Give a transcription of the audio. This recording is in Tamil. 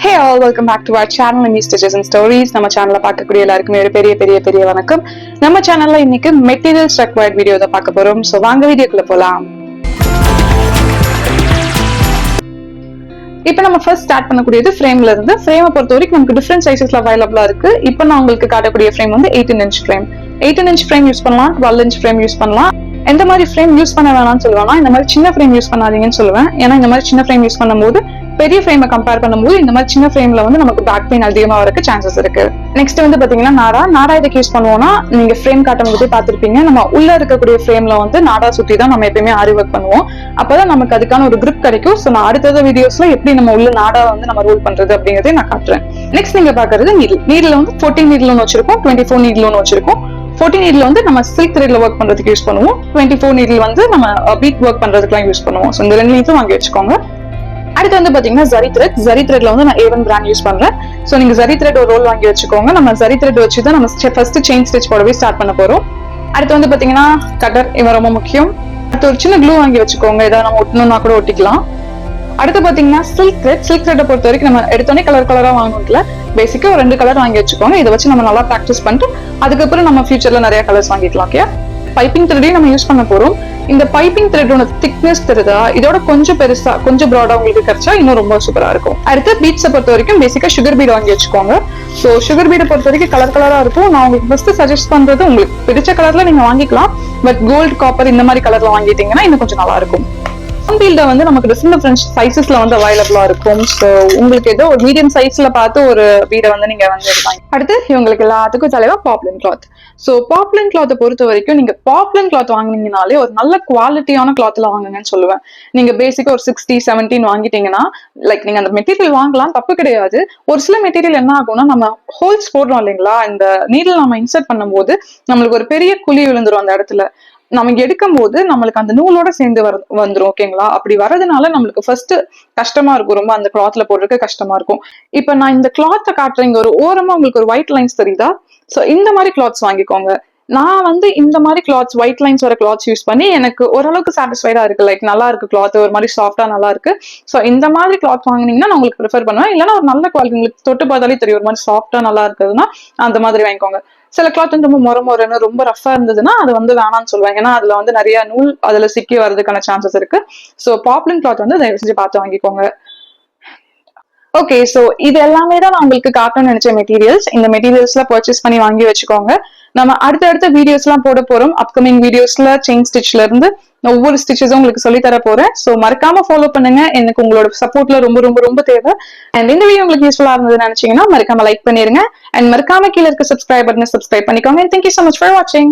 Hey all, welcome back to our channel Mimi Stitches and Stories. நம்ம சேனல்ல பார்க்கக்கூடிய எல்லாருக்குமே ஒரு பெரிய வணக்கம். நம்ம சேனல்ல இன்னைக்கு மெட்டீரியல்ஸ் ரெக்வயர்ட் வீடியோ தான் பார்க்க போறோம். சோ வாங்க வீடியோக்குள்ள போலாம். இப்போ நம்ம ஃபர்ஸ்ட் ஸ்டார்ட் பண்ணக்கூடியது ஃப்ரேம்ல இருந்து. ஃப்ரேமை பொறுத்த வரைக்கும் நமக்கு டிஃபரெண்ட் சைசஸ்ல அவைலபிளா இருக்கு. இப்போ நான் உங்களுக்கு காட்டக்கூடிய ஃப்ரேம் வந்து 18 inch frame. 18 inch frame use பண்ணலாம், 12 inch ஃப்ரேம் யூஸ் பண்ணலாம். எந்த மாதிரி ஃப்ரேம் யூஸ் பண்ண வேணாம்னு சொல்லுவாங்கன்னா இந்த மாதிரி சின்ன ஃப்ரேம் யூஸ் பண்ணாதீங்கன்னு சொல்லுவேன். ஏன்னா இந்த மாதிரி சின்ன ஃப்ரேம் யூஸ் பண்ணும்போது பெரிய ஃப்ரேமை கம்பேர் பண்ணும்போது இந்த மாதிரி சின்ன ஃப்ரேம்ல வந்து நமக்கு பேக் பெயின் அதிகமா வரக்கு சான்சஸ் இருக்கு. நெக்ஸ்ட் வந்து பாத்தீங்கன்னா நாடா இதுக்கு யூஸ் பண்ணுவோம்னா நீங்க ஃப்ரேம் காட்டும் போதே பாத்திருப்பீங்க. நம்ம உள்ள இருக்கக்கூடிய ஃப்ரேம்ல வந்து நாடா சுத்தி தான் நம்ம எப்பயுமே ஆரி ஒர்க் பண்ணுவோம். அப்பதான் நமக்கு அதுக்கான ஒரு கிரிப் கிடைக்கும். சோ நான் அடுத்த வீடியோஸ்ல எப்படி நம்ம உள்ள நாடா வந்து நம்ம ரோல் பண்றது அப்படிங்கறத நான் காட்டுறேன். நெக்ஸ்ட் நீங்க பாக்குறது நீடில் வந்து 14 நீடில் ஒன்று வச்சிருக்கோம், 24 நீடில் ஒன்று வச்சிருக்கோம். 14 நீடில் வந்து நம்ம சில்க் த்ரெட்ல ஒர்க் பண்றதுக்கு யூஸ் பண்ணுவோம். 24 நீடில் வந்து நம்ம பீட் ஒர்க் பண்றதுக்குலாம் யூஸ் பண்ணுவோம். ஸோ இந்த ரெண்டு நீட்டும் வாங்கி வச்சுக்கோங்க. அடுத்து வந்து பாத்தீங்கன்னா ஜரி த்ரெட்ல வந்து நான் A1 பிராண்ட் யூஸ் பண்றேன். சோ நீங்க ஜரி த்ரெட் ஒரு ரோல் வாங்கி வச்சுக்கோங்க. நம்ம ஜரி த்ரெட் வச்சு தான் நம்ம ஃபர்ஸ்ட் செயின் ஸ்டிச் போடவே ஸ்டார்ட் பண்ண போறோம். அடுத்து வந்து பாத்தீங்கன்னா கட்டர், இவன் ரொம்ப முக்கியம். அடுத்து ஒரு சின்ன க்ளூ வாங்கி வச்சுக்கோங்க, ஏதாவது நம்ம ஒட்டணும்னா கூட ஒட்டிக்கலாம். அடுத்து பாத்தீங்கன்னா சில்க் த்ரெட்டை பொறுத்த வரைக்கும் நம்ம எடுத்தோடனே கலரா வாங்கணும்ல, பேசிக்கா ஒரு 2 கலர் வாங்கி வச்சுக்கோங்க. இதை வச்சு நம்ம நல்லா ப்ராக்டிஸ் பண்ணிட்டு அதுக்கப்புறம் நம்ம ஃபியூச்சர்ல நிறைய கலர்ஸ் வாங்கிக்கலாம். ஓகே, பைப்பிங் த்ரெட்டையும் நம்ம யூஸ் பண்ண போறோம். இந்த பைப்பிங் த்ரெட்டோட திக்னஸ் தெரியுதா, இதோட கொஞ்சம் பெருசா கொஞ்சம் ப்ராடா உங்களுக்கு கிடைச்சா இன்னும் ரொம்ப சூப்பரா இருக்கும். அடுத்து பீட்ஸை பொறுத்த வரைக்கும் பேசிக்கா சுகர் பீட் வாங்கி வச்சுக்கோங்க. ஸோ சுகர் பீடை பொறுத்த வரைக்கும் கலரா இருக்கும். நான் உங்களுக்கு ஃபர்ஸ்ட் சஜஸ்ட் பண்றது உங்களுக்கு பிடிச்ச கலர்ல நீங்க வாங்கிக்கலாம். பட் கோல்டு, காப்பர் இந்த மாதிரி கலர்ல வாங்கிட்டீங்கன்னா இன்னும் கொஞ்சம் நல்லா இருக்கும். பீல்ட வந்து நமக்கு டிஃபரெண்ட் சைசஸ்ல வந்து அவைலபிளா இருக்கும். ஸோ உங்களுக்கு ஏதோ ஒரு மீடியம் சைஸ்ல பார்த்து ஒரு பீடை வந்து நீங்க வந்து எடுப்பாங்க. அடுத்து இவங்களுக்கு எல்லாத்துக்கும் தலைவா பாப்லின் கிளாத். ஸோ பாப்லின் கிளாத்தை பொறுத்த வரைக்கும் நீங்க பாப்லின் கிளாத் வாங்கினீங்கனாலே ஒரு நல்ல குவாலிட்டியான கிளாத்ல வாங்குங்கன்னு சொல்லுவேன். நீங்க பேசிக்கா ஒரு 60, 17 வாங்கிட்டீங்கன்னா லைக் நீங்க அந்த மெட்டீரியல் வாங்கலாம், தப்பு கிடையாது. ஒரு சில மெட்டீரியல் என்ன ஆகும்னா நம்ம ஹோல்ஸ் போடுறோம் இல்லைங்களா, இந்த நீடில் நம்ம இன்சர்ட் பண்ணும்போது நம்மளுக்கு ஒரு பெரிய குழி விழுந்துரும். அந்த இடத்துல நமக்கு எடுக்கும் போது நம்மளுக்கு அந்த நூலோட சேர்ந்து வந்துரும். ஓகேங்களா, அப்படி வரதுனால நம்மளுக்கு ஃபர்ஸ்ட் கஷ்டமா இருக்கும், ரொம்ப அந்த கிளாத்ல போடுறதுக்கு கஷ்டமா இருக்கும். இப்ப நான் இந்த கிளாத்தை காட்டுறேங்க, ஒரு ஓரமா உங்களுக்கு ஒரு ஒயிட் லைன்ஸ் தெரியுதா? சோ இந்த மாதிரி கிளாத்ஸ் வாங்கிக்கோங்க. நான் வந்து இந்த மாதிரி கிளாத்ஸ், ஒயிட் லைன்ஸ் வர கிளாத்ஸ் யூஸ் பண்ணி எனக்கு ஓரளவுக்கு சாட்டிஸ்ஃபைடா இருக்கு. லைக் நல்லா இருக்கு கிளாத், ஒரு மாதிரி சாஃப்டா நல்லா இருக்கு. சோ இந்த மாதிரி கிளாத் வாங்கினீங்கன்னா நான் உங்களுக்கு ப்ரிஃபர் பண்ணுவேன். இல்லைன்னா ஒரு நல்ல குவாலிட்டி உங்களுக்கு தொட்டு பார்த்தாலே தெரியும் ஒரு மாதிரி சாஃப்டா நல்லா இருக்குதுன்னா அந்த மாதிரி வாங்கிக்கோங்க. சில கிளாத் வந்து ரொம்ப மொரன்னு ரொம்ப ரஃபா இருந்ததுன்னா அது வந்து வேணாம்னு சொல்லுவாங்க. ஏன்னா அதுல வந்து நிறைய நூல் அதுல சிக்கி வர்றதுக்கான சான்சஸ் இருக்கு. சோ பாப்லின் கிளாத் வந்து தயவு செஞ்சு பார்த்து வாங்கிக்கோங்க. ஓகே, சோ இது எல்லாமே தான் நான் உங்களுக்கு காட்டணும்னு நினைச்ச மெட்டீரியல்ஸ். இந்த மெட்டீரியல்ஸ்ல பர்ச்சேஸ் பண்ணி வாங்கி வச்சுக்கோங்க. நம்ம அடுத்த வீடியோஸ் எல்லாம் போட போறோம். அப்கமிங் வீடியோஸ்ல செயின் ஸ்டிச்ல இருந்து ஒவ்வொரு ஸ்டிச்சஸும் உங்களுக்கு சொல்லி தர போறேன். சோ மறக்காம ஃபாலோ பண்ணுங்க. எனக்கு உங்களோட சப்போர்ட்ல ரொம்ப தேவை. அண்ட் இந்த வீடியோ உங்களுக்கு யூஸ்ஃபுல்லா இருந்ததுன்னு நினைச்சீங்கன்னா மறக்காம லைக் பண்ணிருங்க. அண்ட் மறக்காம கீழே இருக்க சப்ஸ்கிரைப் பட்டனை சப்ஸ்கிரைப் பண்ணிக்கோங்க. Thank you so much for watching.